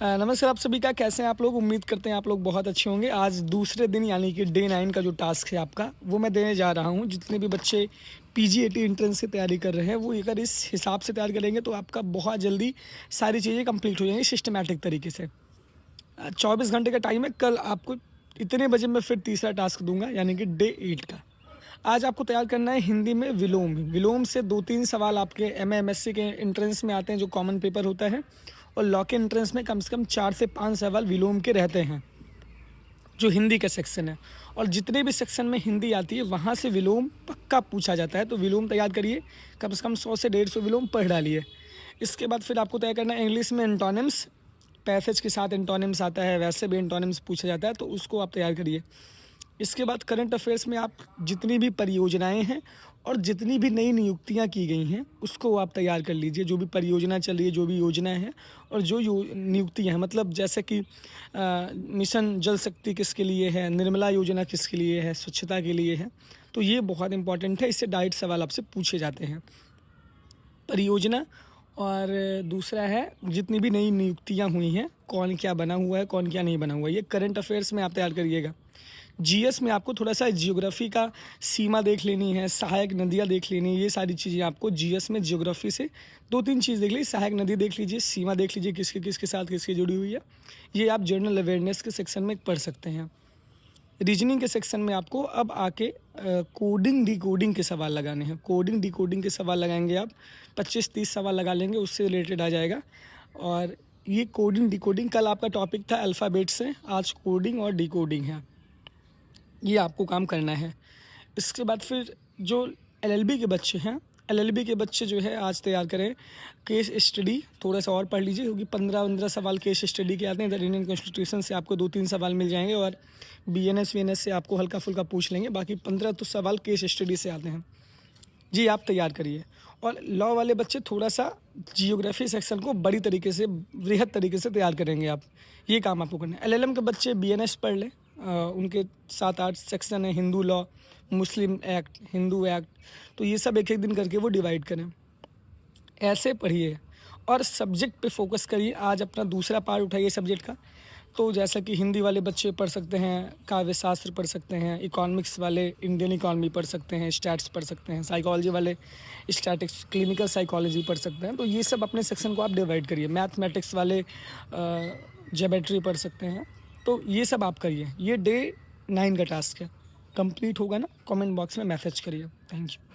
नमस्कार आप सभी का, कैसे हैं आप लोग? उम्मीद करते हैं आप लोग बहुत अच्छे होंगे। आज दूसरे दिन यानी कि डे 9 का जो टास्क है आपका, वो मैं देने जा रहा हूँ। जितने भी बच्चे पीजीएटी एंट्रेंस की तैयारी कर रहे हैं, वो अगर इस हिसाब से तैयार करेंगे तो आपका बहुत जल्दी सारी चीज़ें कंप्लीट हो जाएँगी सिस्टमैटिक तरीके से। 24 घंटे का टाइम है, कल आपको इतने बजे मैं फिर तीसरा टास्क दूँगा यानी कि डे 8 का। आज आपको तैयार करना है हिंदी में विलोम। विलोम से 2-3 सवाल आपके एमए, एमएससी के एंट्रेंस में आते हैं जो कॉमन पेपर होता है, और लॉ के एंट्रेंस में कम से कम 4 से 5 सवाल विलोम के रहते हैं, जो हिंदी का सेक्शन है। और जितने भी सेक्शन में हिंदी आती है वहाँ से विलोम पक्का पूछा जाता है, तो विलोम तैयार करिए। कम से कम 100 से 150 विलोम पढ़ डालिए। इसके बाद फिर आपको तय करना है इंग्लिश में एंटोनिम्स। पैसेज के साथ एंटोनिम्स आता है, वैसे भी एंटोनिम्स पूछा जाता है, तो उसको आप तैयार करिए। इसके बाद करंट अफेयर्स में आप जितनी भी परियोजनाएं हैं और जितनी भी नई नियुक्तियां की गई हैं उसको आप तैयार कर लीजिए। जो भी परियोजना चल रही है, जो भी योजनाएं हैं और जो नियुक्तियां हैं, मतलब जैसे कि मिशन जल शक्ति किसके लिए है, निर्मला योजना किसके लिए है, स्वच्छता के लिए है, तो ये बहुत इंपॉर्टेंट है। इससे डायरेक्ट सवाल आपसे पूछे जाते हैं। परियोजना और दूसरा है जितनी भी नई नियुक्तियां हुई हैं, कौन क्या बना हुआ है, कौन क्या नहीं बना हुआ है, ये करंट अफेयर्स में आप तैयार करिएगा। जीएस में आपको थोड़ा-सा ज्योग्राफ़ी का सीमा देख लेनी है, सहायक नदियाँ देख लेनी है, ये सारी चीज़ें आपको जीएस में ज्योग्राफ़ी से 2-3 चीज़ देख लीजिए, सहायक नदी देख लीजिए, सीमा देख लीजिए किसके साथ किसकी जुड़ी हुई है। ये आप जनरल अवेयरनेस के सेक्शन में पढ़ सकते हैं। रीजनिंग के सेक्शन में आपको अब आके कोडिंग डिकोडिंग के सवाल लगाने हैं। कोडिंग डिकोडिंग के सवाल लगाएँगे आप, 25-30 सवाल लगा लेंगे, उससे रिलेटेड आ जाएगा। और ये कोडिंग डिकोडिंग, कल आपका टॉपिक था अल्फ़ाबेट से, आज कोडिंग और डिकोडिंग है। ये आपको काम करना है। इसके बाद फिर जो एलएलबी के बच्चे हैं, एलएलबी के बच्चे जो है आज तैयार करें केस स्टडी, थोड़ा-सा और पढ़ लीजिए, क्योंकि 15-15 सवाल केस स्टडी के आते हैं। इधर इंडियन कॉन्स्टिट्यूशन से आपको 2-3 सवाल मिल जाएँगे और बीएनएस-वीएनएस से आपको हल्का-फुल्का पूछ लेंगे, बाकी 15 तो सवाल केस स्टडी से आते हैं। जी, आप तैयार करिए। और लॉ वाले बच्चे थोड़ा-सा जियोग्राफी सेक्शन को बड़ी तरीके से, वृहद तरीके से तैयार करेंगे आप। ये काम आपको करना है। एलएलएम के बच्चे बीएनएस पढ़ लें। उनके 7-8 सेक्शन हैं, हिंदू लॉ, मुस्लिम एक्ट, हिंदू एक्ट, तो ये सब एक-एक दिन करके वो डिवाइड करें। ऐसे पढ़िए और सब्जेक्ट पे फ़ोकस करिए। आज अपना दूसरा पार्ट उठाइए सब्जेक्ट का। तो जैसा कि हिंदी वाले बच्चे पढ़ सकते हैं, काव्य शास्त्र पढ़ सकते हैं, इकोनॉमिक्स वाले इंडियन इकोनॉमी पढ़ सकते हैं, स्टैट्स पढ़ सकते हैं, साइकोलॉजी वाले स्टैटिक्स, क्लिनिकल साइकोलॉजी पढ़ सकते हैं। तो ये सब अपने सेक्शन को आप डिवाइड करिए। मैथमेटिक्स वाले ज्योमेट्री पढ़ सकते हैं। तो ये सब आप करिए। ये डे 9 का टास्क है। कंप्लीट होगा ना, कमेंट बॉक्स में मैसेज करिए। Thank you.